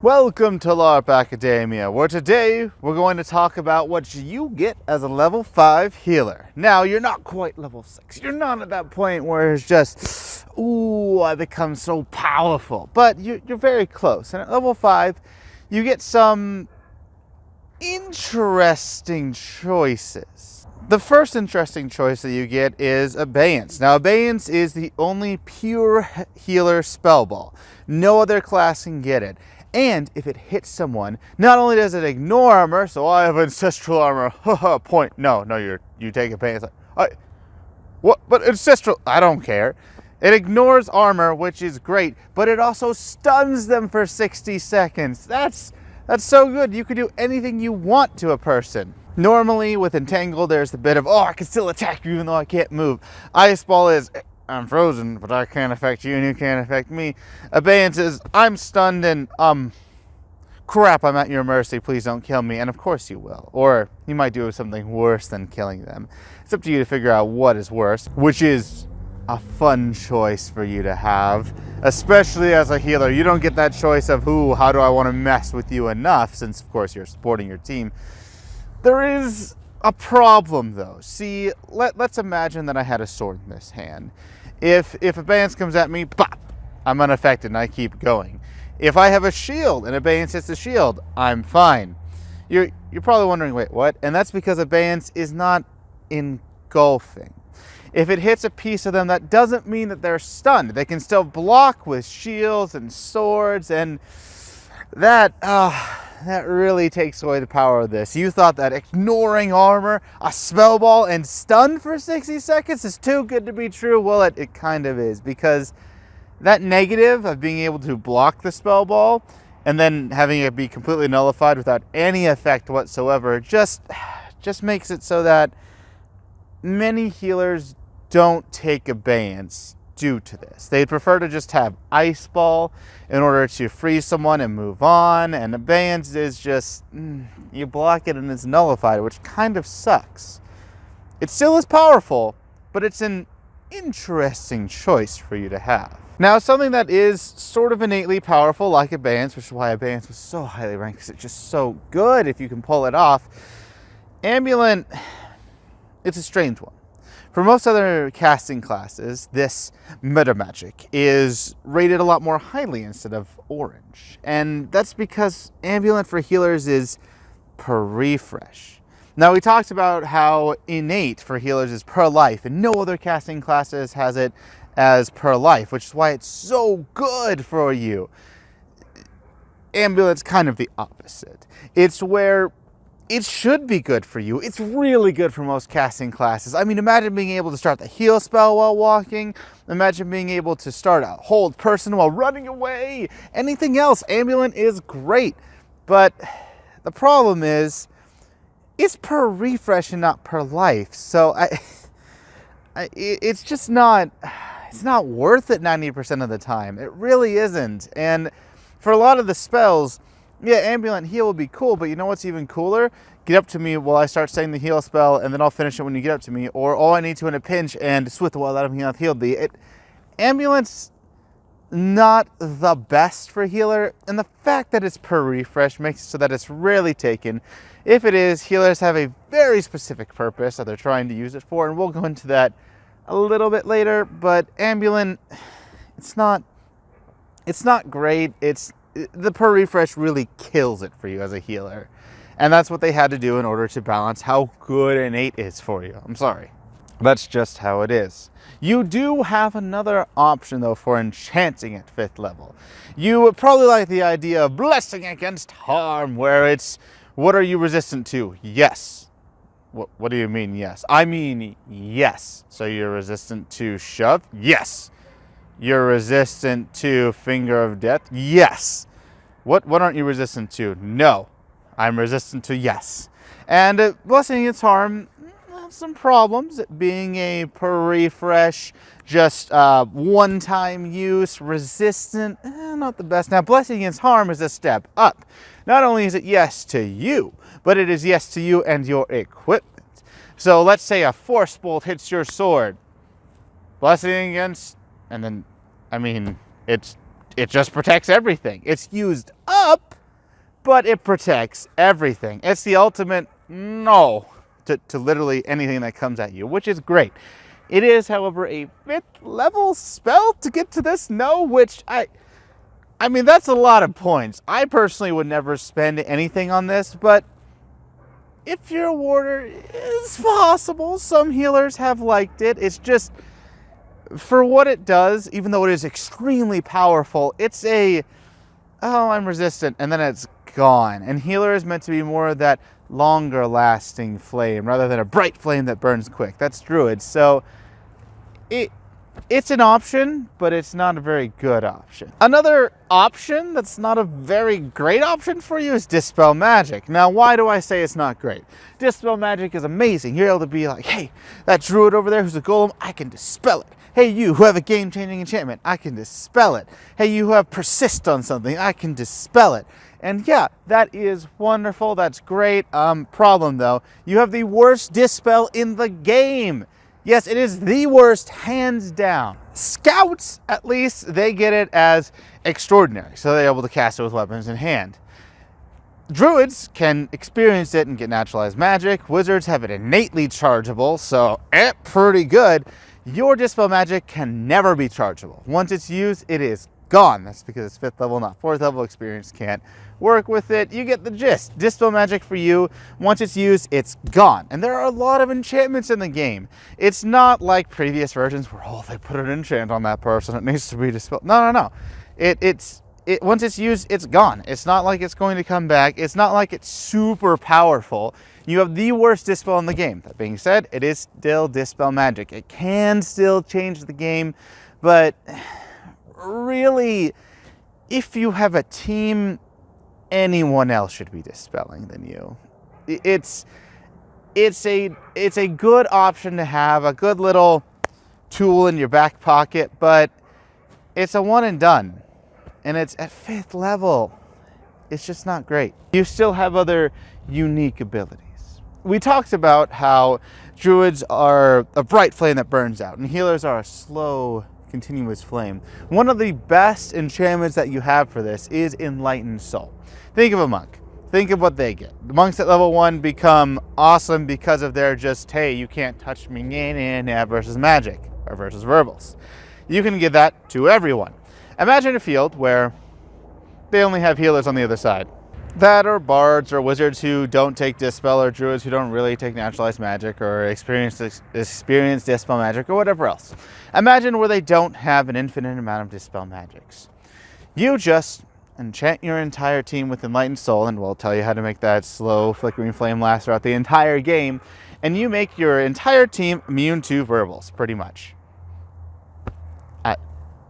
Welcome to Larp Academia, where today we're going to talk about what you get as a level 5 healer. Now, you're not quite level 6. You're not at that point where it's just, ooh, I become so powerful. But you're very close. And at level 5, you get some interesting choices. The first interesting choice that you get is Abeyance. Now, Abeyance is the only pure healer spell ball. No other class can get it. And if it hits someone, not only does it ignore armor, so I have ancestral armor, haha, point. No, you take Abeyance. What? But ancestral, I don't care. It ignores armor, which is great, but it also stuns them for 60 seconds. That's so good. You can do anything you want to a person. Normally, with Entangled, there's the bit of, I can still attack you even though I can't move. Ice Ball is, I'm frozen, but I can't affect you and you can't affect me. Abeyance is, I'm stunned and, crap, I'm at your mercy, please don't kill me. And of course you will. Or you might do something worse than killing them. It's up to you to figure out what is worse, which is a fun choice for you to have. Especially as a healer, you don't get that choice of, how do I want to mess with you enough, since of course you're supporting your team. There is a problem though. See, let's imagine that I had a sword in this hand. If Abeyance comes at me, pop, I'm unaffected and I keep going. If I have a shield and Abeyance hits the shield, I'm fine. You're probably wondering, wait, what? And that's because Abeyance is not engulfing. If it hits a piece of them, that doesn't mean that they're stunned. They can still block with shields and swords, and that really takes away the power of this. You thought that ignoring armor, a spell ball, and stun for 60 seconds is too good to be true? Well, it kind of is, because that negative of being able to block the spell ball and then having it be completely nullified without any effect whatsoever just makes it so that many healers don't take Abeyance due to this. They'd prefer to just have Ice Ball in order to freeze someone and move on, and Abeyance is just, you block it and it's nullified, which kind of sucks. It still is powerful, but it's an interesting choice for you to have. Now, something that is sort of innately powerful, like Abeyance, which is why Abeyance was so highly ranked, because it's just so good if you can pull it off. Ambulant, it's a strange one. For most other casting classes, this meta magic is rated a lot more highly instead of orange. And that's because Ambulant for healers is per refresh. Now, we talked about how innate for healers is per life, and no other casting classes has it as per life, which is why it's so good for you. Ambulant's kind of the opposite. It's where it should be good for you. It's really good for most casting classes. I mean, imagine being able to start the heal spell while walking. Imagine being able to start a hold person while running away. Anything else, Ambulant is great. But the problem is, it's per refresh and not per life. So it's just not, it's not worth it 90% of the time. It really isn't. And for a lot of the spells, yeah, Ambulant heal would be cool, but you know what's even cooler? Get up to me while I start saying the heal spell, and then I'll finish it when you get up to me. Or all I need to in a pinch, and Swift while that I'm healed thee. Ambulant's not the best for healer, and the fact that it's per refresh makes it so that it's rarely taken. If it is, healers have a very specific purpose that they're trying to use it for, and we'll go into that a little bit later. But Ambulant, it's not great. The per refresh really kills it for you as a healer. And that's what they had to do in order to balance how good innate is for you. I'm sorry. That's just how it is. You do have another option though for enchanting at 5th level. You would probably like the idea of blessing against harm, where it's, what are you resistant to? Yes. What do you mean yes? I mean yes. So you're resistant to shove? Yes. You're resistant to Finger of Death? Yes. What aren't you resistant to? No. I'm resistant to yes. And Blessing Against Harm has some problems. Being a per refresh, just one-time use, resistant, not the best. Now, Blessing Against Harm is a step up. Not only is it yes to you, but it is yes to you and your equipment. So let's say a Force Bolt hits your sword. Blessing Against, and then, I mean, it's it just protects everything. It's used up, but it protects everything. It's the ultimate no to literally anything that comes at you, which is great. It is, however, a 5th level spell to get to this no, which I mean, that's a lot of points. I personally would never spend anything on this, but if you're a warder, it's possible. Some healers have liked it. It's just, for what it does, even though it is extremely powerful, it's a, oh, I'm resistant, and then it's gone. And healer is meant to be more of that longer lasting flame rather than a bright flame that burns quick. That's druid. So it's an option, but it's not a very good option. Another option that's not a very great option for you is Dispel Magic. Now, why do I say it's not great? Dispel Magic is amazing. You're able to be like, hey, that druid over there who's a golem, I can dispel it. Hey, you who have a game-changing enchantment, I can dispel it. Hey, you who have persist on something, I can dispel it. And yeah, that is wonderful. That's great. Problem though, you have the worst dispel in the game. Yes, it is the worst, hands down. Scouts, at least, they get it as extraordinary, so they're able to cast it with weapons in hand. Druids can experience it and get naturalized magic. Wizards have it innately chargeable, so pretty good. Your Dispel Magic can never be chargeable. Once it's used, it is gone. That's because it's 5th level, not 4th level. Experience can't work with it. You get the gist. Dispel Magic for you, once it's used, it's gone. And there are a lot of enchantments in the game. It's not like previous versions where, oh, they put an enchant on that person, it needs to be dispelled. No. Once it's used, it's gone. It's not like it's going to come back. It's not like it's super powerful. You have the worst dispel in the game. That being said, it is still Dispel Magic. It can still change the game, but really, if you have a team, anyone else should be dispelling than you. It's a good option to have, a good little tool in your back pocket, but it's a one and done. And it's at 5th level. It's just not great. You still have other unique abilities. We talked about how druids are a bright flame that burns out, and healers are a slow, continuous flame. One of the best enchantments that you have for this is Enlightened Soul. Think of a monk. Think of what they get. The monks at level 1 become awesome because of their just, hey, you can't touch me versus magic, or versus verbals. You can give that to everyone. Imagine a field where they only have healers on the other side. That or bards or wizards who don't take Dispel, or druids who don't really take naturalized magic or experience Dispel magic or whatever else. Imagine where they don't have an infinite amount of Dispel magics. You just enchant your entire team with Enlightened Soul, and we'll tell you how to make that slow flickering flame last throughout the entire game, and you make your entire team immune to verbals, pretty much.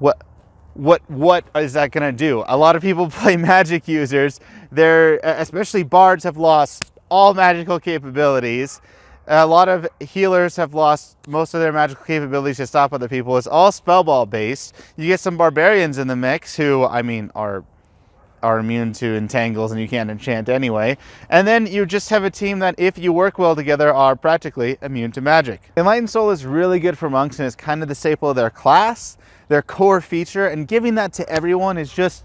What is that going to do? A lot of people play magic users. Especially bards have lost all magical capabilities. A lot of healers have lost most of their magical capabilities to stop other people. It's all spellball based. You get some barbarians in the mix who, I mean, are immune to entangles and you can't enchant anyway. And then you just have a team that, if you work well together, are practically immune to magic. Enlightened Soul is really good for monks and is kind of the staple of their class, their core feature, and giving that to everyone is just,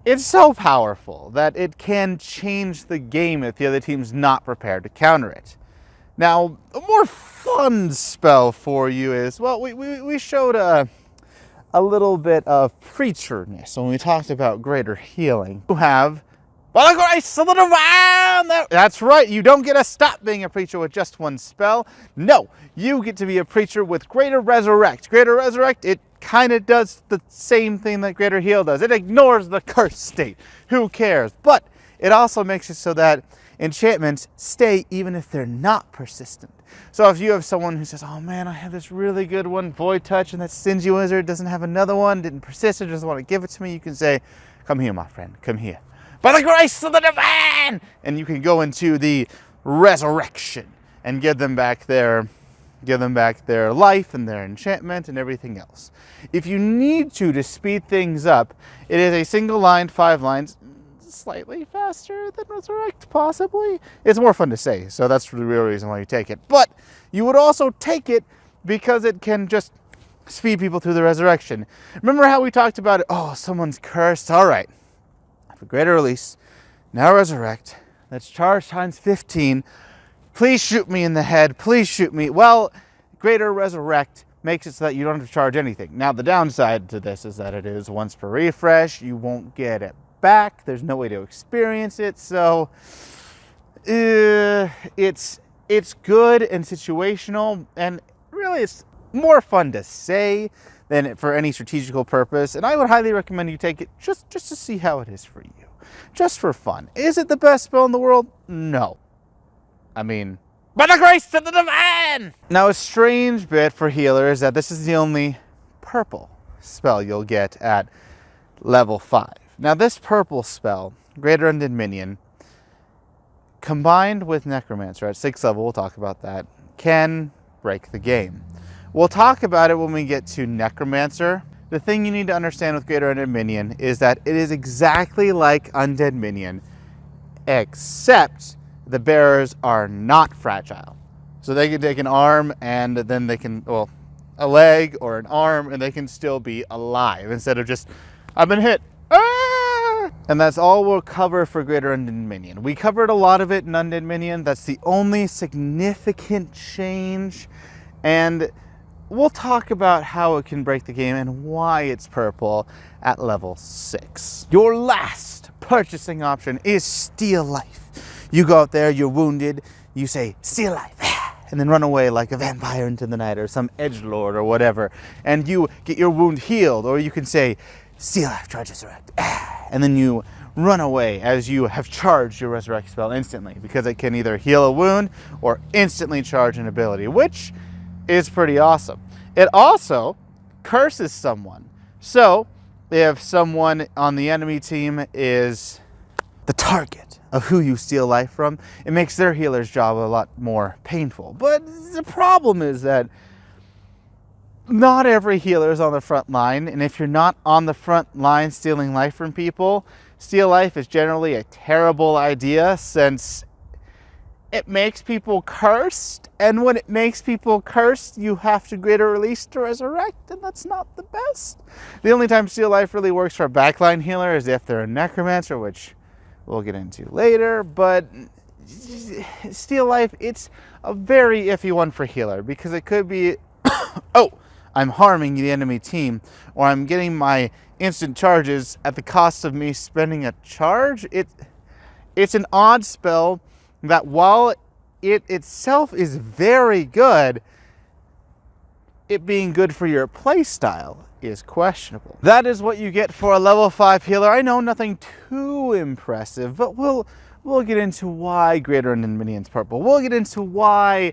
it's so powerful that it can change the game if the other team's not prepared to counter it. Now, a more fun spell for you is, well, we showed a little bit of preacherness when we talked about greater healing. You have, well, grace of the divine. That's right, you don't get to stop being a preacher with just one spell. No, you get to be a preacher with Greater Resurrect. Greater Resurrect, it kind of does the same thing that Greater Heal does. It ignores the cursed state. Who cares? But it also makes it so that enchantments stay even if they're not persistent. So if you have someone who says, oh man, I have this really good one, Void Touch, and that stingy wizard doesn't have another one, didn't persist, or doesn't want to give it to me, you can say, come here, my friend, come here. By the grace of the divine! And you can go into the resurrection and give them back their life and their enchantment and everything else. If you need to speed things up, it is a single line, 5 lines, slightly faster than Resurrect, possibly. It's more fun to say, so that's the real reason why you take it. But you would also take it because it can just speed people through the resurrection. Remember how we talked about it? Oh, someone's cursed. All right. For greater release, now resurrect. That's charge times 15. Please shoot me in the head. Please shoot me. Well, greater resurrect makes it so that you don't have to charge anything. Now, the downside to this is that it is once per refresh. You won't get it back. There's no way to experience it. So, it's good and situational, and really it's more fun to say than for any strategical purpose. And I would highly recommend you take it just to see how it is for you. Just for fun. Is it the best spell in the world? No. I mean, by the grace of the divine! Now, a strange bit for healer is that this is the only purple spell you'll get at level 5. Now, this purple spell, Greater Undead Minion, combined with Necromancer at 6th level, we'll talk about that, can break the game. We'll talk about it when we get to Necromancer. The thing you need to understand with Greater Undead Minion is that it is exactly like Undead Minion, except the bearers are not fragile. So they can take an arm and then they can, well, a leg or an arm, and they can still be alive instead of just, I've been hit. Ah! And that's all we'll cover for Greater Undead Minion. We covered a lot of it in Undead Minion. That's the only significant change. And we'll talk about how it can break the game and why it's purple at level 6. Your last purchasing option is Steal Life. You go out there, you're wounded, you say, Steal Life, and then run away like a vampire into the night or some edgelord or whatever, and you get your wound healed. Or you can say, Steal Life, charge Resurrect, and then you run away as you have charged your Resurrect spell instantly, because it can either heal a wound or instantly charge an ability, which is pretty awesome. It also curses someone. So if someone on the enemy team is the target of who you steal life from, it makes their healer's job a lot more painful. But the problem is that not every healer is on the front line, and if you're not on the front line stealing life from people, steal life is generally a terrible idea, since it makes people cursed, and when it makes people cursed, you have to greater release to resurrect, and that's not the best. The only time steal life really works for a backline healer is if they're a necromancer, which we'll get into later. But steal life, it's a very iffy one for healer, because it could be, oh, I'm harming the enemy team, or I'm getting my instant charges at the cost of me spending a charge. It's an odd spell that, while it itself is very good, it being good for your playstyle is questionable. That is what you get for a level 5 healer. I know, nothing too impressive, but we'll get into why Greater Undead Minion's purple. We'll get into why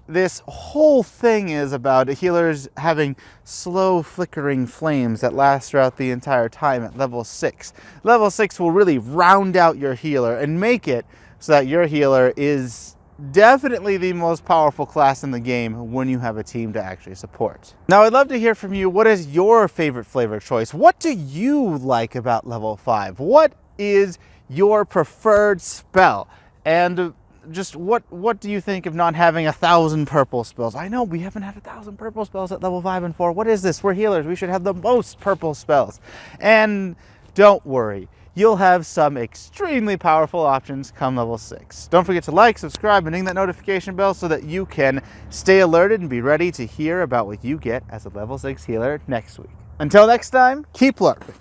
this whole thing is about healers having slow flickering flames that last throughout the entire time at level 6. Level 6 will really round out your healer and make it so that your healer is definitely the most powerful class in the game when you have a team to actually support. Now, I'd love to hear from you. What is your favorite flavor choice? What do you like about level 5? What is your preferred spell? And just what do you think of not having 1,000 purple spells? I know we haven't had 1,000 purple spells at level 5 and 4. What is this? We're healers. We should have the most purple spells. And don't worry, you'll have some extremely powerful options come level 6. Don't forget to like, subscribe, and ring that notification bell so that you can stay alerted and be ready to hear about what you get as a level 6 healer next week. Until next time, keep larping.